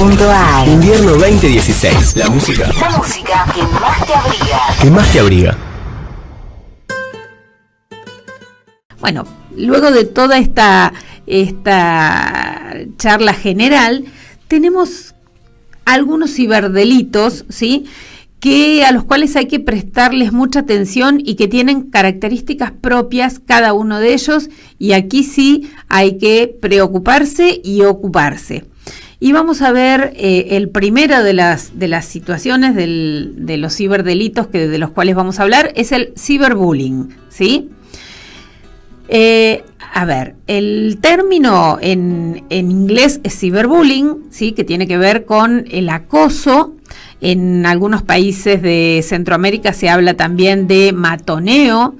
Invierno 2016. La música que más te abriga. que más te abriga. Bueno, luego de toda esta charla general, tenemos algunos ciberdelitos, ¿sí?, a los cuales hay que prestarles mucha atención y que tienen características propias cada uno de ellos, y aquí sí hay que preocuparse y ocuparse. Y vamos a ver el primero de las situaciones de los ciberdelitos de los cuales vamos a hablar, es el ciberbullying, ¿sí? A ver, el término en inglés es ciberbullying, ¿sí?, que tiene que ver con el acoso. En algunos países de Centroamérica se habla también de matoneo,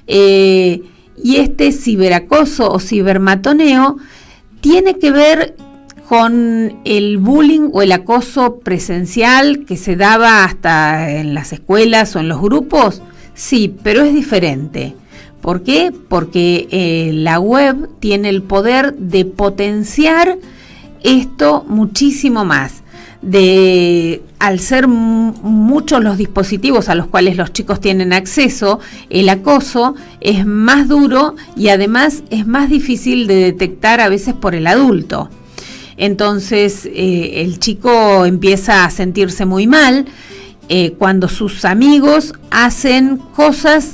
y este ciberacoso o cibermatoneo tiene que ver con el bullying o el acoso presencial que se daba hasta en las escuelas o en los grupos. Sí, pero es diferente. ¿Por qué? Porque la web tiene el poder de potenciar esto muchísimo más. Al ser muchos los dispositivos a los cuales los chicos tienen acceso, el acoso es más duro y además es más difícil de detectar a veces por el adulto. Entonces el chico empieza a sentirse muy mal cuando sus amigos hacen cosas,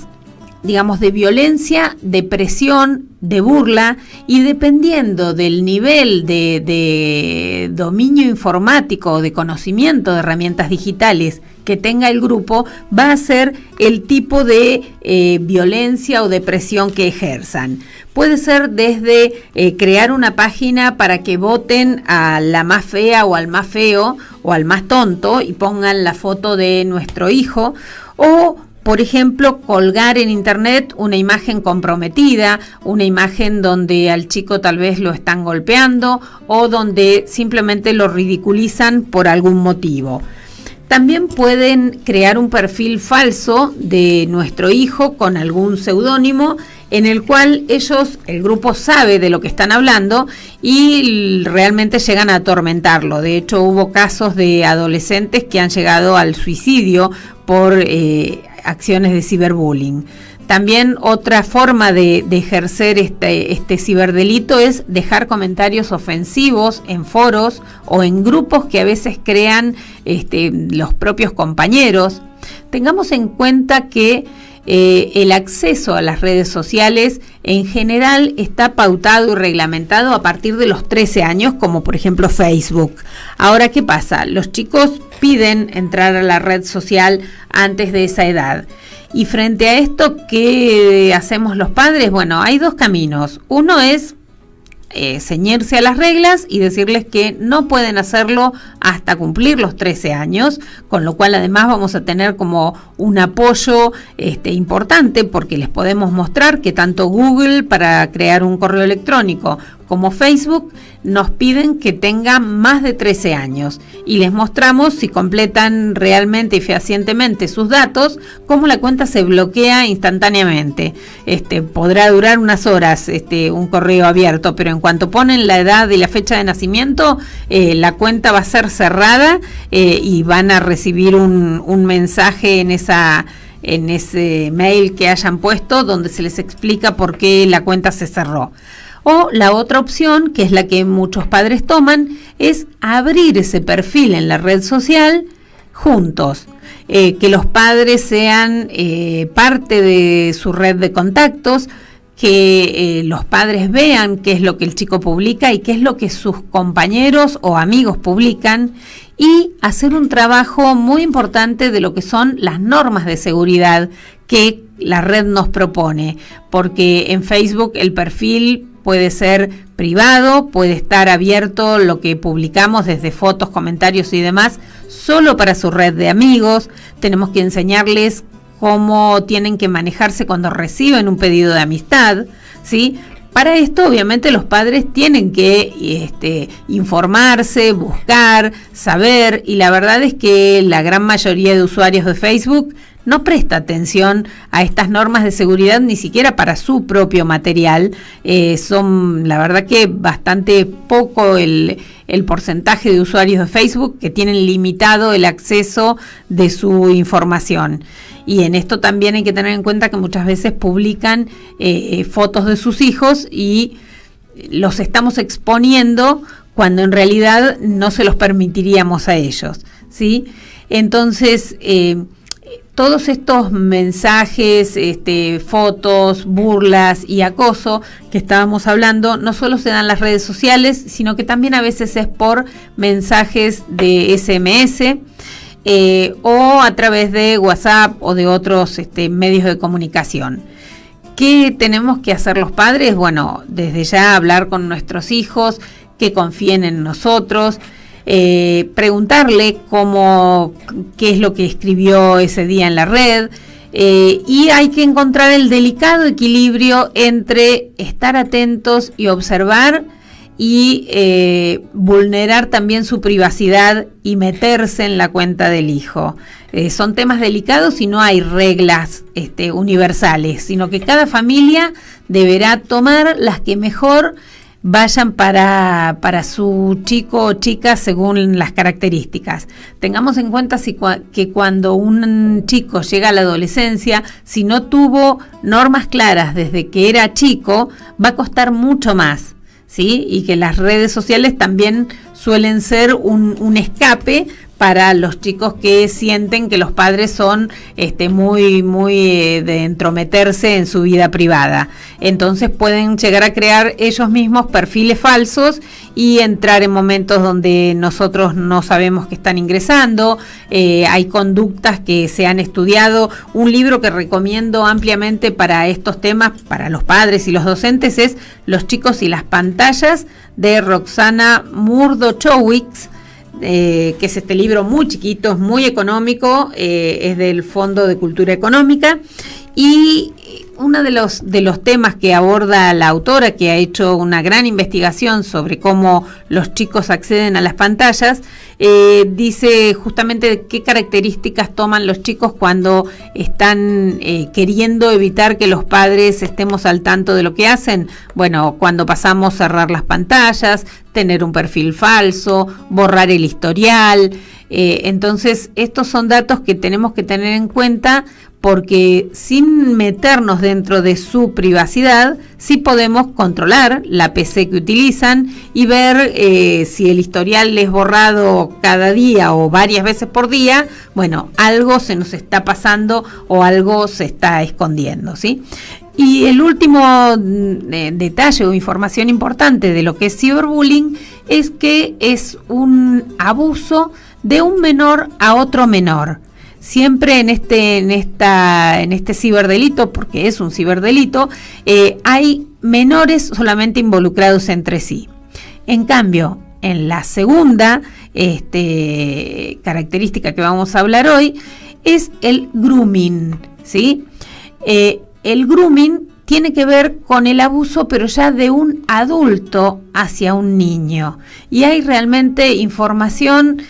digamos, de violencia, de presión, de burla, y dependiendo del nivel de dominio informático o de conocimiento de herramientas digitales que tenga el grupo, va a ser el tipo de violencia o de presión que ejerzan. Puede ser desde crear una página para que voten a la más fea o al más feo o al más tonto y pongan la foto de nuestro hijo, o por ejemplo, colgar en internet una imagen comprometida, una imagen donde al chico tal vez lo están golpeando o donde simplemente lo ridiculizan por algún motivo. También pueden crear un perfil falso de nuestro hijo con algún seudónimo en el cual el grupo sabe de lo que están hablando y realmente llegan a atormentarlo. De hecho, hubo casos de adolescentes que han llegado al suicidio por acciones de ciberbullying. También otra forma de ejercer este ciberdelito es dejar comentarios ofensivos en foros o en grupos que a veces crean los propios compañeros. Tengamos en cuenta que el acceso a las redes sociales en general está pautado y reglamentado a partir de los 13 años, como por ejemplo Facebook. Ahora, ¿qué pasa? Los chicos piden entrar a la red social antes de esa edad. Y frente a esto, ¿qué hacemos los padres? Bueno, hay dos caminos. Uno es ceñirse a las reglas y decirles que no pueden hacerlo hasta cumplir los 13 años, con lo cual además vamos a tener como un apoyo importante, porque les podemos mostrar que tanto Google para crear un correo electrónico como Facebook nos piden que tengan más de 13 años y les mostramos si completan realmente y fehacientemente sus datos, cómo la cuenta se bloquea instantáneamente. Podrá durar unas horas un correo abierto, pero en cuanto ponen la edad y la fecha de nacimiento, la cuenta va a ser cerrada y van a recibir un mensaje en ese mail que hayan puesto donde se les explica por qué la cuenta se cerró. O la otra opción, que es la que muchos padres toman, es abrir ese perfil en la red social juntos. Que los padres sean parte de su red de contactos, que los padres vean qué es lo que el chico publica y qué es lo que sus compañeros o amigos publican, y hacer un trabajo muy importante de lo que son las normas de seguridad que la red nos propone, porque en Facebook el perfil puede ser privado, puede estar abierto lo que publicamos desde fotos, comentarios y demás, solo para su red de amigos. Tenemos que enseñarles cómo tienen que manejarse cuando reciben un pedido de amistad, ¿sí? Para esto, obviamente, los padres tienen que informarse, buscar, saber, y la verdad es que la gran mayoría de usuarios de Facebook no presta atención a estas normas de seguridad ni siquiera para su propio material. Son, la verdad, que bastante poco el porcentaje de usuarios de Facebook que tienen limitado el acceso de su información. Y en esto también hay que tener en cuenta que muchas veces publican fotos de sus hijos y los estamos exponiendo cuando en realidad no se los permitiríamos a ellos, ¿sí? Entonces, todos estos mensajes, fotos, burlas y acoso que estábamos hablando, no solo se dan en las redes sociales, sino que también a veces es por mensajes de SMS, o a través de WhatsApp o de otros medios de comunicación. ¿Qué tenemos que hacer los padres? Bueno, desde ya hablar con nuestros hijos, que confíen en nosotros, preguntarle qué es lo que escribió ese día en la red, y hay que encontrar el delicado equilibrio entre estar atentos y observar y vulnerar también su privacidad y meterse en la cuenta del hijo. Son temas delicados y no hay reglas universales, sino que cada familia deberá tomar las que mejor vayan para su chico o chica según las características. Tengamos en cuenta que cuando un chico llega a la adolescencia, si no tuvo normas claras desde que era chico, va a costar mucho más, ¿sí? Y que las redes sociales también suelen ser un escape para los chicos que sienten que los padres son muy de entrometerse en su vida privada. Entonces pueden llegar a crear ellos mismos perfiles falsos y entrar en momentos donde nosotros no sabemos que están ingresando. Hay conductas que se han estudiado. Un libro que recomiendo ampliamente para estos temas, para los padres y los docentes, es Los chicos y las pantallas, de Roxana Murdo-Chowicz, que es este libro muy chiquito, es muy económico, es del Fondo de Cultura Económica. Y uno de los temas que aborda la autora, que ha hecho una gran investigación sobre cómo los chicos acceden a las pantallas, dice justamente qué características toman los chicos cuando están queriendo evitar que los padres estemos al tanto de lo que hacen. Bueno, cuando pasamos a cerrar las pantallas, tener un perfil falso, borrar el historial. Entonces, estos son datos que tenemos que tener en cuenta, porque sin meternos dentro de su privacidad, sí podemos controlar la PC que utilizan y ver si el historial es borrado cada día o varias veces por día. Bueno, algo se nos está pasando o algo se está escondiendo, ¿sí? Y el último detalle o información importante de lo que es ciberbullying es que es un abuso de un menor a otro menor. Siempre en este ciberdelito, porque es un ciberdelito, hay menores solamente involucrados entre sí. En cambio, en la segunda característica que vamos a hablar hoy es el grooming, ¿sí? El grooming tiene que ver con el abuso, pero ya de un adulto hacia un niño. Y hay realmente información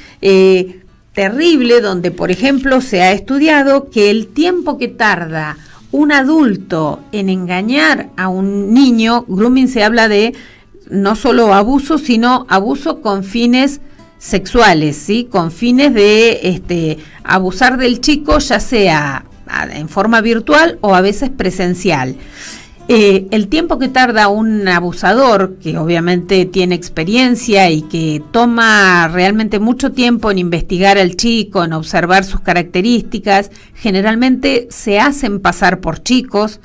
terrible, donde, por ejemplo, se ha estudiado que el tiempo que tarda un adulto en engañar a un niño, grooming se habla de no solo abuso, sino abuso con fines sexuales, ¿sí? Con fines de abusar del chico, ya sea en forma virtual o a veces presencial. El tiempo que tarda un abusador, que obviamente tiene experiencia y que toma realmente mucho tiempo en investigar al chico, en observar sus características, generalmente se hacen pasar por chicos.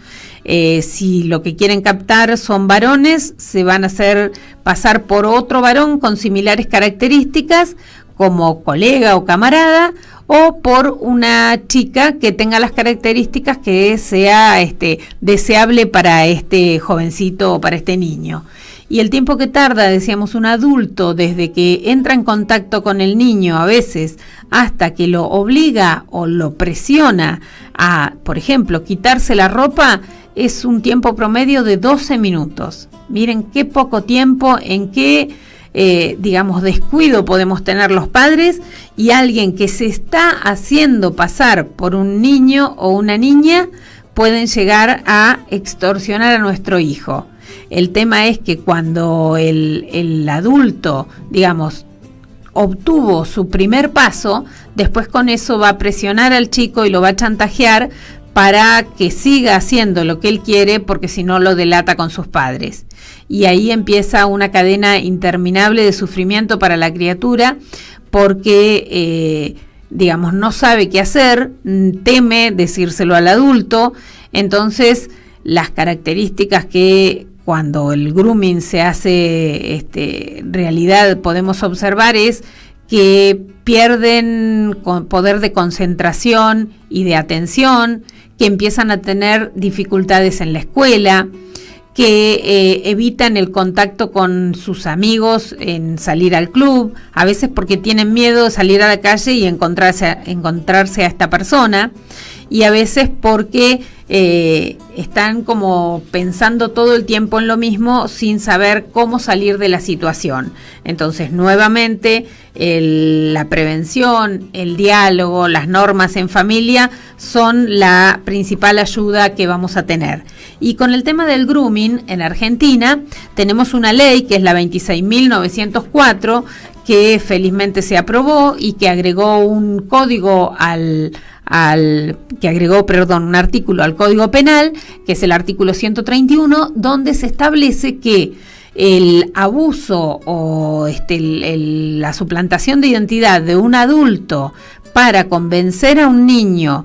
Si lo que quieren captar son varones, se van a hacer pasar por otro varón con similares características, como colega o camarada, o por una chica que tenga las características que sea deseable para este jovencito o para este niño. Y el tiempo que tarda, decíamos, un adulto desde que entra en contacto con el niño a veces hasta que lo obliga o lo presiona a, por ejemplo, quitarse la ropa, es un tiempo promedio de 12 minutos. Miren qué poco tiempo, en qué digamos, descuido podemos tener los padres y alguien que se está haciendo pasar por un niño o una niña pueden llegar a extorsionar a nuestro hijo. El tema es que cuando el adulto, digamos, obtuvo su primer paso, después con eso va a presionar al chico y lo va a chantajear para que siga haciendo lo que él quiere, porque si no lo delata con sus padres. Y ahí empieza una cadena interminable de sufrimiento para la criatura, porque, digamos, no sabe qué hacer, teme decírselo al adulto. Entonces, las características que cuando el grooming se hace realidad podemos observar es que pierden poder de concentración y de atención, que empiezan a tener dificultades en la escuela, que evitan el contacto con sus amigos en salir al club, a veces porque tienen miedo de salir a la calle y encontrarse a esta persona, y a veces porque están como pensando todo el tiempo en lo mismo sin saber cómo salir de la situación. Entonces, nuevamente, la prevención, el diálogo, las normas en familia son la principal ayuda que vamos a tener. Y con el tema del grooming, en Argentina tenemos una ley que es la 26.904, que felizmente se aprobó y que agregó un código un artículo al Código Penal, que es el artículo 131, donde se establece que el abuso o la suplantación de identidad de un adulto para convencer a un niño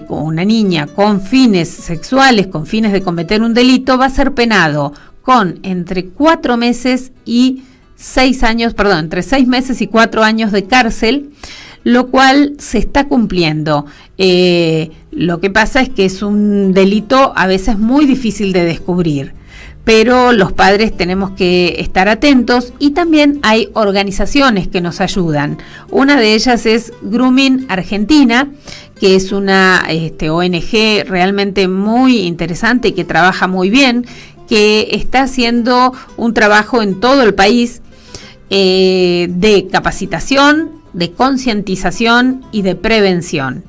o una niña con fines sexuales, con fines de cometer un delito, va a ser penado con entre 4 meses y 6 años, entre 6 meses y 4 años de cárcel, lo cual se está cumpliendo. Lo que pasa es que es un delito a veces muy difícil de descubrir, pero los padres tenemos que estar atentos, y también hay organizaciones que nos ayudan. Una de ellas es Grooming Argentina, que es una ONG realmente muy interesante y que trabaja muy bien, que está haciendo un trabajo en todo el país de capacitación, de concientización y de prevención.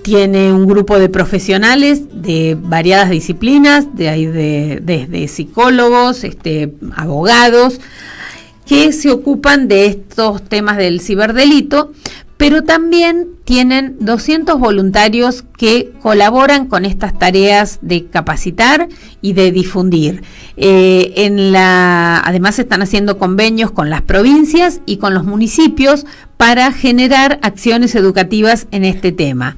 Tiene un grupo de profesionales de variadas disciplinas, desde psicólogos, abogados, que se ocupan de estos temas del ciberdelito, pero también tienen 200 voluntarios que colaboran con estas tareas de capacitar y de difundir. Además están haciendo convenios con las provincias y con los municipios para generar acciones educativas en este tema.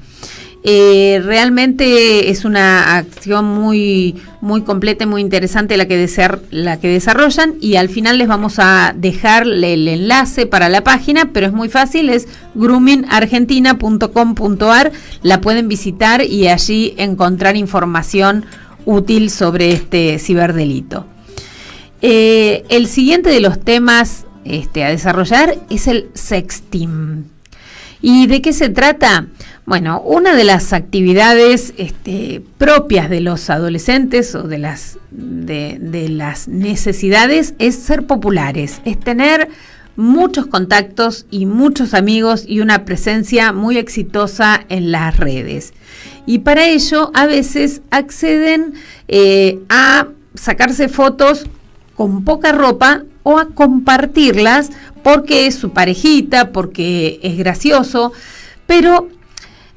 Realmente es una acción muy, muy completa y muy interesante la que desarrollan, y al final les vamos a dejar el enlace para la página, pero es muy fácil, es groomingargentina.com.ar, la pueden visitar y allí encontrar información útil sobre este ciberdelito. El siguiente de los temas a desarrollar es el sexting. ¿Y de qué se trata? Bueno, una de las actividades propias de los adolescentes o de las necesidades es ser populares, es tener muchos contactos y muchos amigos y una presencia muy exitosa en las redes. Y para ello a veces acceden a sacarse fotos con poca ropa o a compartirlas porque es su parejita, porque es gracioso, pero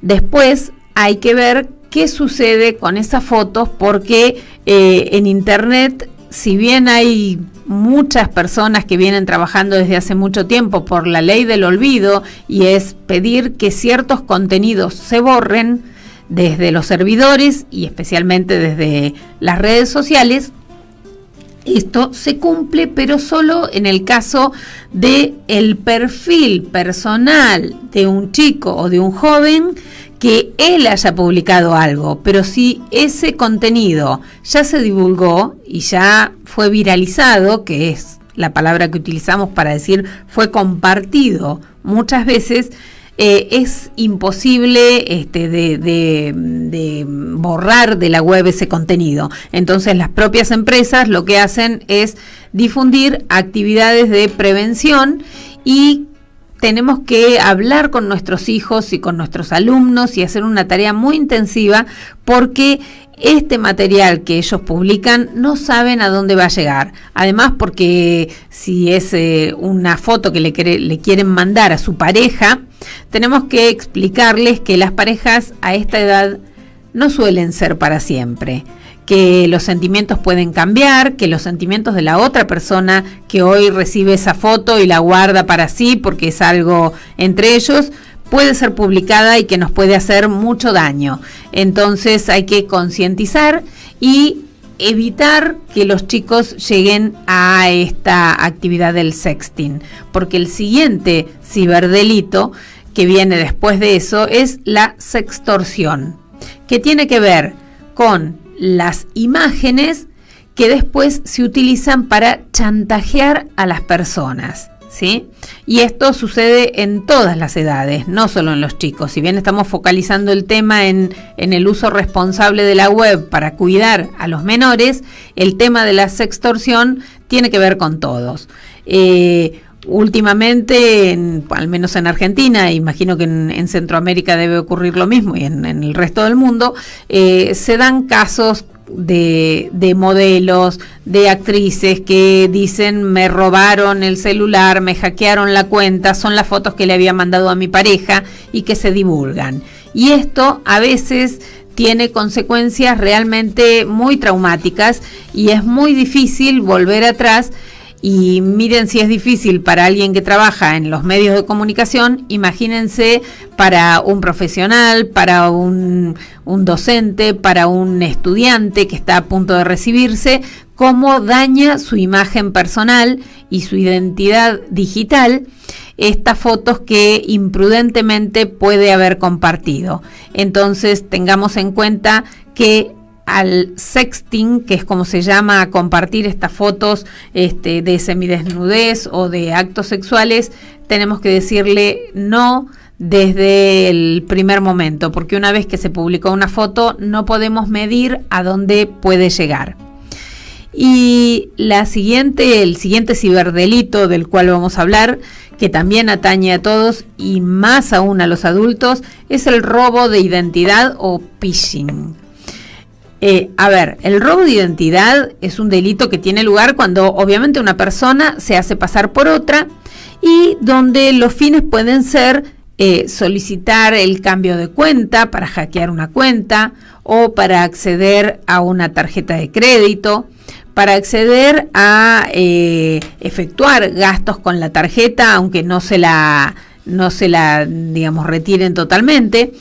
después hay que ver qué sucede con esas fotos, porque en internet, si bien hay muchas personas que vienen trabajando desde hace mucho tiempo por la ley del olvido, y es pedir que ciertos contenidos se borren desde los servidores y especialmente desde las redes sociales, esto se cumple, pero solo en el caso de el perfil personal de un chico o de un joven que él haya publicado algo. Pero si ese contenido ya se divulgó y ya fue viralizado, que es la palabra que utilizamos para decir fue compartido muchas veces, es imposible de borrar de la web ese contenido. Entonces las propias empresas lo que hacen es difundir actividades de prevención, y tenemos que hablar con nuestros hijos y con nuestros alumnos y hacer una tarea muy intensiva, porque este material que ellos publican no saben a dónde va a llegar. Además, porque si es una foto que le quieren mandar a su pareja, tenemos que explicarles que las parejas a esta edad no suelen ser para siempre, que los sentimientos pueden cambiar, que los sentimientos de la otra persona que hoy recibe esa foto y la guarda para sí porque es algo entre ellos, puede ser publicada y que nos puede hacer mucho daño. Entonces hay que concientizar y evitar que los chicos lleguen a esta actividad del sexting, porque el siguiente ciberdelito que viene después de eso es la sextorsión, que tiene que ver con las imágenes que después se utilizan para chantajear a las personas, ¿sí? Y esto sucede en todas las edades, no solo en los chicos. Si bien estamos focalizando el tema en el uso responsable de la web para cuidar a los menores, el tema de la sextorsión tiene que ver con todos. Últimamente, al menos en Argentina, imagino que en Centroamérica debe ocurrir lo mismo y en el resto del mundo, se dan casos de modelos, de actrices que dicen: me robaron el celular, me hackearon la cuenta, son las fotos que le había mandado a mi pareja, y que se divulgan. Y esto a veces tiene consecuencias realmente muy traumáticas y es muy difícil volver atrás. Y miren, si es difícil para alguien que trabaja en los medios de comunicación, imagínense para un profesional, para un docente, para un estudiante que está a punto de recibirse, cómo daña su imagen personal y su identidad digital estas fotos que imprudentemente puede haber compartido. Entonces tengamos en cuenta que al sexting, que es como se llama a compartir estas fotos de semidesnudez o de actos sexuales, tenemos que decirle no desde el primer momento, porque una vez que se publicó una foto no podemos medir a dónde puede llegar. Y el siguiente ciberdelito del cual vamos a hablar, que también atañe a todos y más aún a los adultos, es el robo de identidad o phishing. El robo de identidad es un delito que tiene lugar cuando obviamente una persona se hace pasar por otra, y donde los fines pueden ser solicitar el cambio de cuenta para hackear una cuenta, o para acceder a una tarjeta de crédito, para acceder a efectuar gastos con la tarjeta aunque no se la digamos retiren totalmente.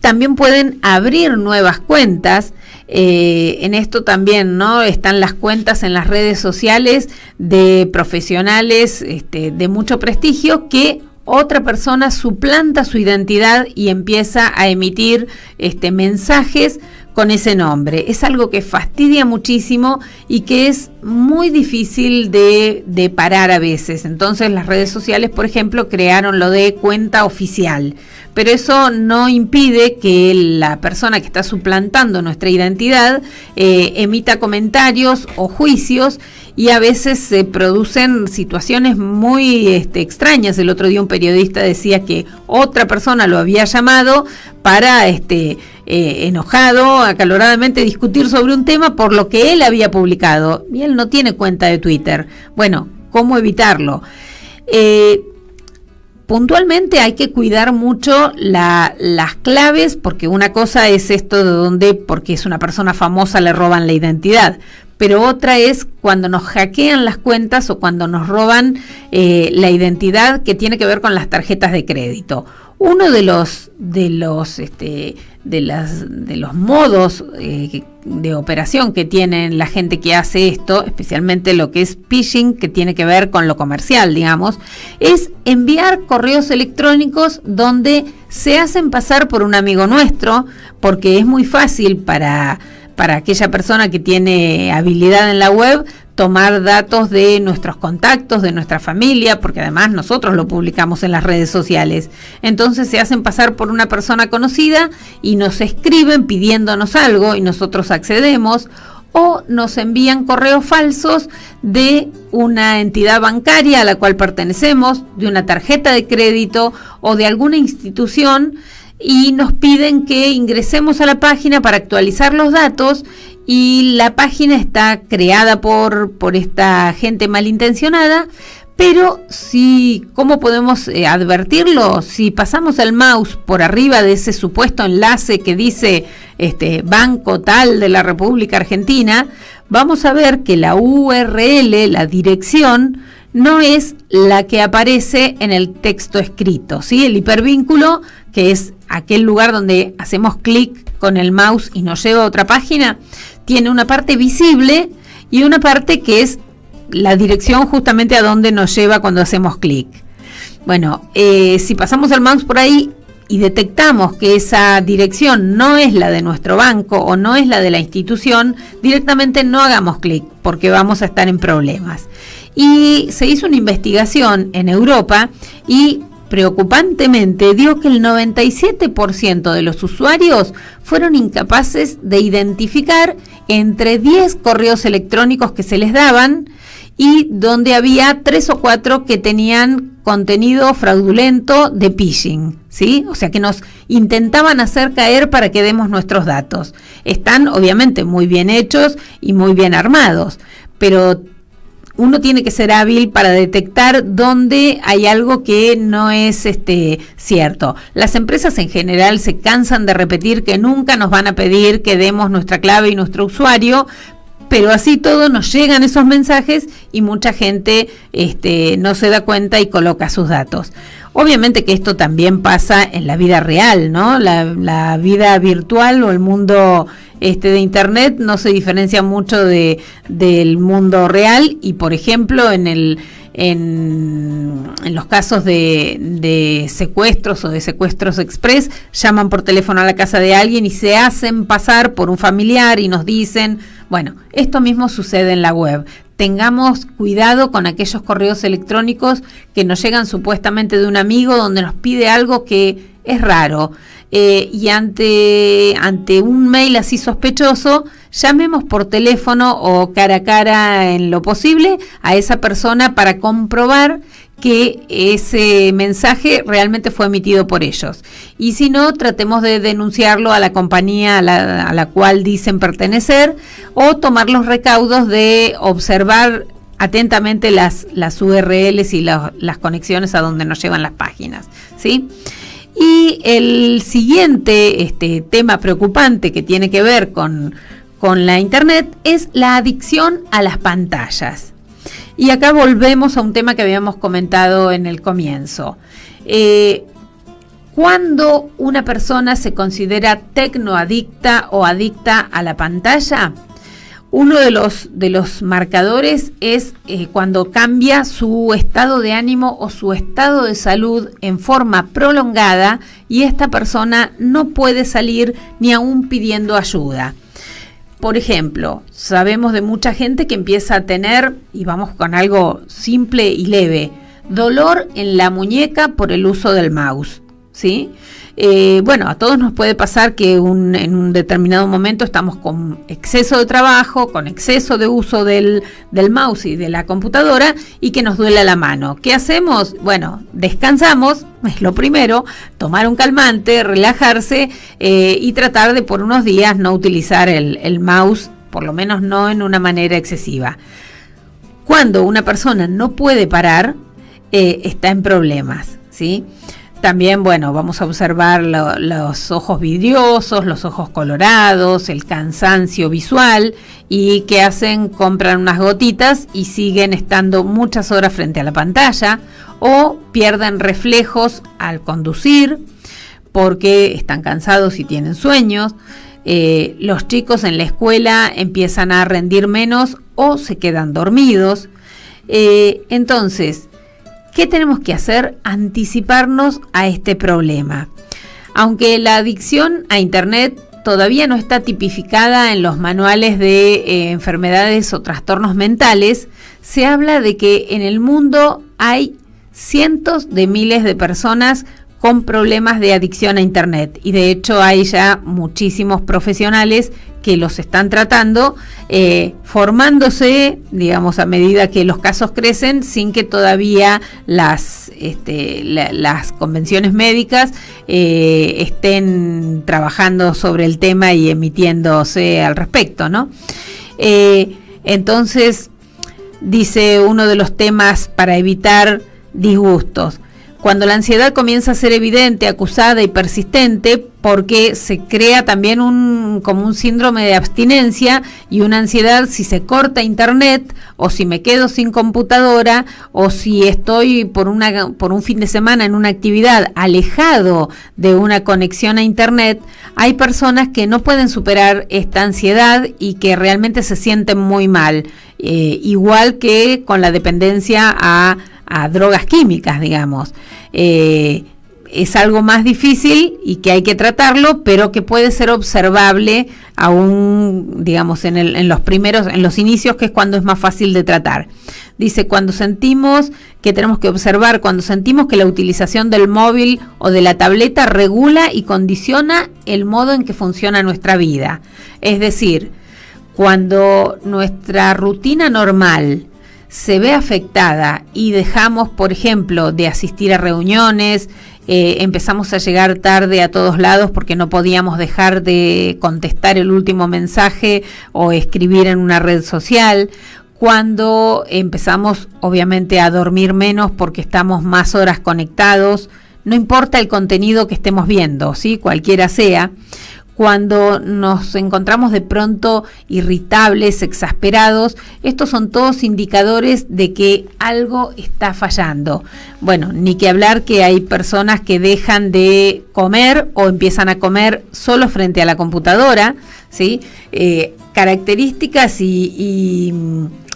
También pueden abrir nuevas cuentas. En esto también, ¿no?, están las cuentas en las redes sociales de profesionales de mucho prestigio, que otra persona suplanta su identidad y empieza a emitir mensajes con ese nombre. Es algo que fastidia muchísimo y que es muy difícil de parar a veces. Entonces las redes sociales, por ejemplo, crearon lo de cuenta oficial, pero eso no impide que la persona que está suplantando nuestra identidad emita comentarios o juicios, y a veces se producen situaciones muy extrañas. El otro día un periodista decía que otra persona lo había llamado para enojado, acaloradamente discutir sobre un tema por lo que él había publicado, y él no tiene cuenta de Twitter. Bueno, ¿cómo evitarlo? Puntualmente hay que cuidar mucho las claves, porque una cosa es esto de donde, porque es una persona famosa, le roban la identidad, pero otra es cuando nos hackean las cuentas o cuando nos roban la identidad, que tiene que ver con las tarjetas de crédito. Uno de los modos de operación que tienen la gente que hace esto, especialmente lo que es phishing, que tiene que ver con lo comercial, digamos, es enviar correos electrónicos donde se hacen pasar por un amigo nuestro, porque es muy fácil para aquella persona que tiene habilidad en la web tomar datos de nuestros contactos, de nuestra familia, porque además nosotros lo publicamos en las redes sociales. Entonces se hacen pasar por una persona conocida y nos escriben pidiéndonos algo y nosotros accedemos, o nos envían correos falsos de una entidad bancaria a la cual pertenecemos, de una tarjeta de crédito o de alguna institución, y nos piden que ingresemos a la página para actualizar los datos, y la página está creada por esta gente malintencionada. Pero ¿cómo podemos advertirlo? Si pasamos el mouse por arriba de ese supuesto enlace que dice Banco tal de la República Argentina, vamos a ver que la URL, la dirección, no es la que aparece en el texto escrito, ¿sí? El hipervínculo, que es aquel lugar donde hacemos clic con el mouse y nos lleva a otra página, tiene una parte visible y una parte que es la dirección justamente a donde nos lleva cuando hacemos clic. Bueno, si pasamos el mouse por ahí y detectamos que esa dirección no es la de nuestro banco o no es la de la institución, directamente no hagamos clic porque vamos a estar en problemas. Y se hizo una investigación en Europa y preocupantemente dio que el 97% de los usuarios fueron incapaces de identificar entre 10 correos electrónicos que se les daban y donde había 3 o 4 que tenían contenido fraudulento de phishing, ¿sí? O sea, que nos intentaban hacer caer para que demos nuestros datos. Están obviamente muy bien hechos y muy bien armados, pero uno tiene que ser hábil para detectar dónde hay algo que no es cierto. Las empresas en general se cansan de repetir que nunca nos van a pedir que demos nuestra clave y nuestro usuario, pero así todo nos llegan esos mensajes y mucha gente no se da cuenta y coloca sus datos. Obviamente que esto también pasa en la vida real, ¿no? La vida virtual o el mundo de internet no se diferencia mucho del mundo real, y por ejemplo en los casos de secuestros o de secuestros express, llaman por teléfono a la casa de alguien y se hacen pasar por un familiar y nos dicen, bueno, esto mismo sucede en la web. Tengamos cuidado con aquellos correos electrónicos que nos llegan supuestamente de un amigo donde nos pide algo que es raro. Y ante un mail así sospechoso, llamemos por teléfono o cara a cara en lo posible a esa persona para comprobar que ese mensaje realmente fue emitido por ellos. Y si no, tratemos de denunciarlo a la compañía a la cual dicen pertenecer, o tomar los recaudos de observar atentamente las URLs y las conexiones a donde nos llevan las páginas, ¿sí? Y el siguiente tema preocupante que tiene que ver con la internet es la adicción a las pantallas. Y acá volvemos a un tema que habíamos comentado en el comienzo. Cuando una persona se considera tecnoadicta o adicta a la pantalla, uno de los marcadores es cuando cambia su estado de ánimo o su estado de salud en forma prolongada y esta persona no puede salir ni aún pidiendo ayuda. Por ejemplo, sabemos de mucha gente que empieza a tener, y vamos con algo simple y leve, dolor en la muñeca por el uso del mouse, ¿sí? Bueno, a todos nos puede pasar que en un determinado momento estamos con exceso de trabajo, con exceso de uso del mouse y de la computadora y que nos duele la mano. ¿Qué hacemos? Bueno, descansamos, es lo primero, tomar un calmante, relajarse y tratar de por unos días no utilizar el mouse, por lo menos no en una manera excesiva. Cuando una persona no puede parar, está en problemas, ¿sí? También, bueno, vamos a observar los ojos vidriosos, los ojos colorados, el cansancio visual, y ¿qué hacen? Compran unas gotitas y siguen estando muchas horas frente a la pantalla, o pierden reflejos al conducir porque están cansados y tienen sueños. Los chicos en la escuela empiezan a rendir menos o se quedan dormidos. Entonces, ¿qué tenemos que hacer? Anticiparnos a este problema. Aunque la adicción a Internet todavía no está tipificada en los manuales de enfermedades o trastornos mentales, se habla de que en el mundo hay cientos de miles de personas con problemas de adicción a Internet. Y de hecho hay ya muchísimos profesionales que los están tratando, formándose, digamos, a medida que los casos crecen, sin que todavía las convenciones médicas estén trabajando sobre el tema y emitiéndose al respecto, ¿no? Entonces, dice uno de los temas para evitar disgustos: cuando la ansiedad comienza a ser evidente, acusada y persistente, porque se crea también como un síndrome de abstinencia y una ansiedad si se corta Internet, o si me quedo sin computadora, o si estoy por un fin de semana en una actividad alejado de una conexión a Internet. Hay personas que no pueden superar esta ansiedad y que realmente se sienten muy mal, igual que con la dependencia a drogas químicas, digamos. Es algo más difícil y que hay que tratarlo, pero que puede ser observable aún, digamos, en los inicios, que es cuando es más fácil de tratar. Dice, cuando sentimos que la utilización del móvil o de la tableta regula y condiciona el modo en que funciona nuestra vida. Es decir, cuando nuestra rutina normal se ve afectada y dejamos, por ejemplo, de asistir a reuniones, empezamos a llegar tarde a todos lados porque no podíamos dejar de contestar el último mensaje o escribir en una red social, cuando empezamos obviamente a dormir menos porque estamos más horas conectados, no importa el contenido que estemos viendo, ¿sí? Cualquiera sea. Cuando nos encontramos de pronto irritables, exasperados, estos son todos indicadores de que algo está fallando. Bueno, ni que hablar que hay personas que dejan de comer o empiezan a comer solo frente a la computadora, ¿sí? Características y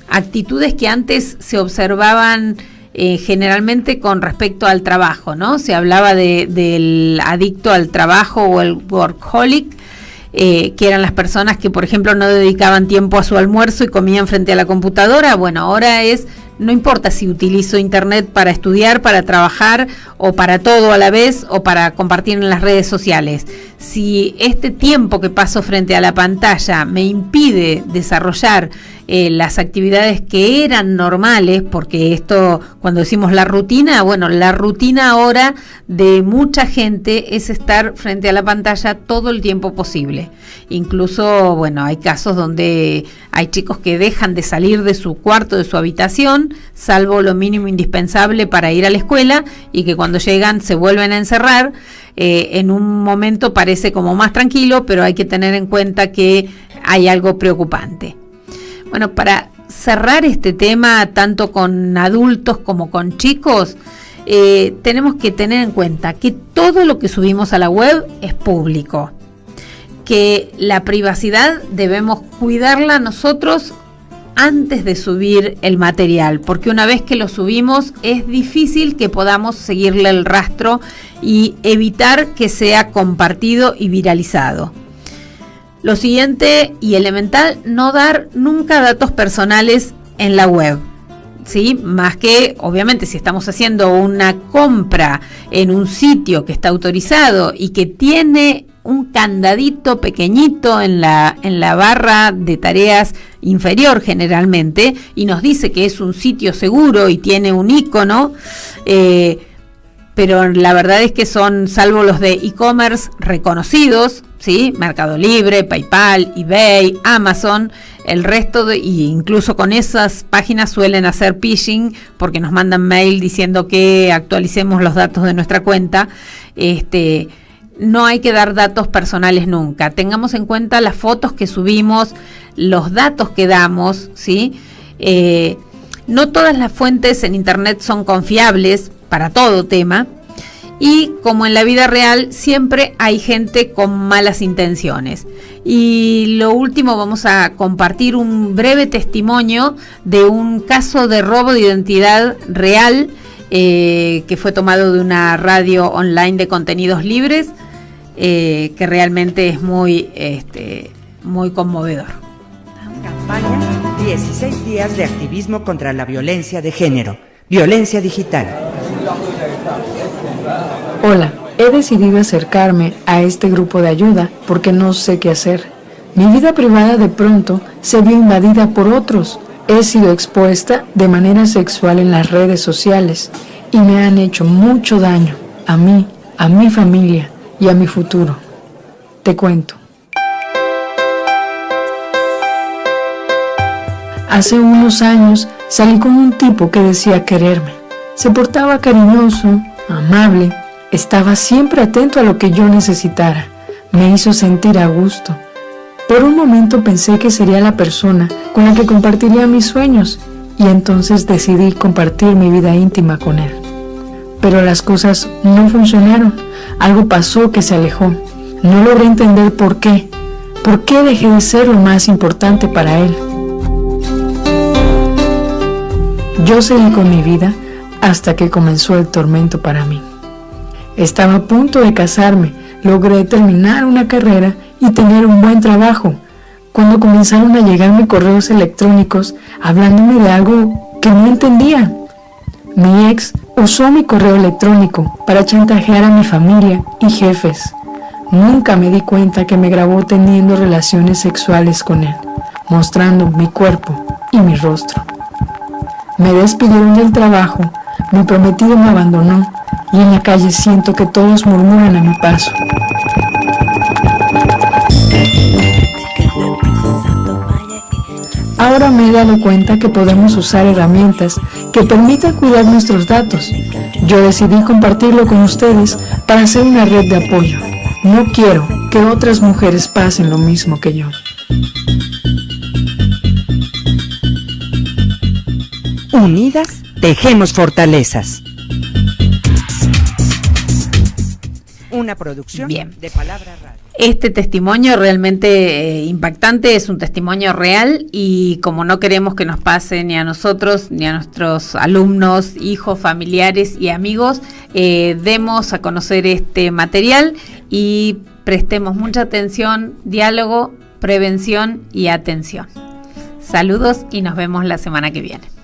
actitudes que antes se observaban generalmente con respecto al trabajo, ¿no? Se hablaba del adicto al trabajo o el workaholic, que eran las personas que, por ejemplo, no dedicaban tiempo a su almuerzo y comían frente a la computadora. Bueno, ahora no importa si utilizo Internet para estudiar, para trabajar o para todo a la vez o para compartir en las redes sociales. Si este tiempo que paso frente a la pantalla me impide desarrollar las actividades que eran normales, porque esto, cuando decimos la rutina, bueno, la rutina ahora de mucha gente es estar frente a la pantalla todo el tiempo posible. Incluso, bueno, hay casos donde hay chicos que dejan de salir de su cuarto, de su habitación, salvo lo mínimo indispensable para ir a la escuela, y que cuando llegan se vuelven a encerrar. En un momento parece como más tranquilo, pero hay que tener en cuenta que hay algo preocupante. Bueno, para cerrar este tema, tanto con adultos como con chicos, tenemos que tener en cuenta que todo lo que subimos a la web es público, que la privacidad debemos cuidarla nosotros antes de subir el material, porque una vez que lo subimos es difícil que podamos seguirle el rastro y evitar que sea compartido y viralizado. Lo siguiente y elemental, no dar nunca datos personales en la web, ¿sí? Más que, obviamente, si estamos haciendo una compra en un sitio que está autorizado y que tiene un candadito pequeñito en la barra de tareas inferior generalmente, y nos dice que es un sitio seguro y tiene un icono, pero la verdad es que son, salvo los de e-commerce reconocidos, ¿sí? Mercado Libre, PayPal, eBay, Amazon, el resto y incluso con esas páginas suelen hacer phishing porque nos mandan mail diciendo que actualicemos los datos de nuestra cuenta. No hay que dar datos personales nunca. Tengamos en cuenta las fotos que subimos, los datos que damos, ¿sí? No todas las fuentes en Internet son confiables para todo tema, y como en la vida real siempre hay gente con malas intenciones. Y lo último, vamos a compartir un breve testimonio de un caso de robo de identidad real que fue tomado de una radio online de contenidos libres, que realmente es muy conmovedor. Campaña 16 días de activismo contra la violencia de género, violencia digital. Hola, he decidido acercarme a este grupo de ayuda porque no sé qué hacer. Mi vida privada de pronto se vio invadida por otros. He sido expuesta de manera sexual en las redes sociales y me han hecho mucho daño a mí, a mi familia y a mi futuro. Te cuento. Hace unos años salí con un tipo que decía quererme. Se portaba cariñoso, amable, estaba siempre atento a lo que yo necesitara. Me hizo sentir a gusto. Por un momento pensé que sería la persona con la que compartiría mis sueños y entonces decidí compartir mi vida íntima con él. Pero las cosas no funcionaron. Algo pasó que se alejó. No logré entender por qué. ¿Por qué dejé de ser lo más importante para él? Yo seguí con mi vida hasta que comenzó el tormento para mí. Estaba a punto de casarme, logré terminar una carrera y tener un buen trabajo, cuando comenzaron a llegarme correos electrónicos hablándome de algo que no entendía. Mi ex usó mi correo electrónico para chantajear a mi familia y jefes. Nunca me di cuenta que me grabó teniendo relaciones sexuales con él, mostrando mi cuerpo y mi rostro. Me despidieron del trabajo, mi prometido me abandonó y en la calle siento que todos murmuran a mi paso. Ahora me he dado cuenta que podemos usar herramientas que permitan cuidar nuestros datos. Yo decidí compartirlo con ustedes para hacer una red de apoyo. No quiero que otras mujeres pasen lo mismo que yo. Unidas, tejemos fortalezas. Una producción Bien. de Palabra Radio. Este testimonio realmente impactante, es un testimonio real y como no queremos que nos pase ni a nosotros, ni a nuestros alumnos, hijos, familiares y amigos, demos a conocer este material y prestemos mucha atención, diálogo, prevención y atención. Saludos y nos vemos la semana que viene.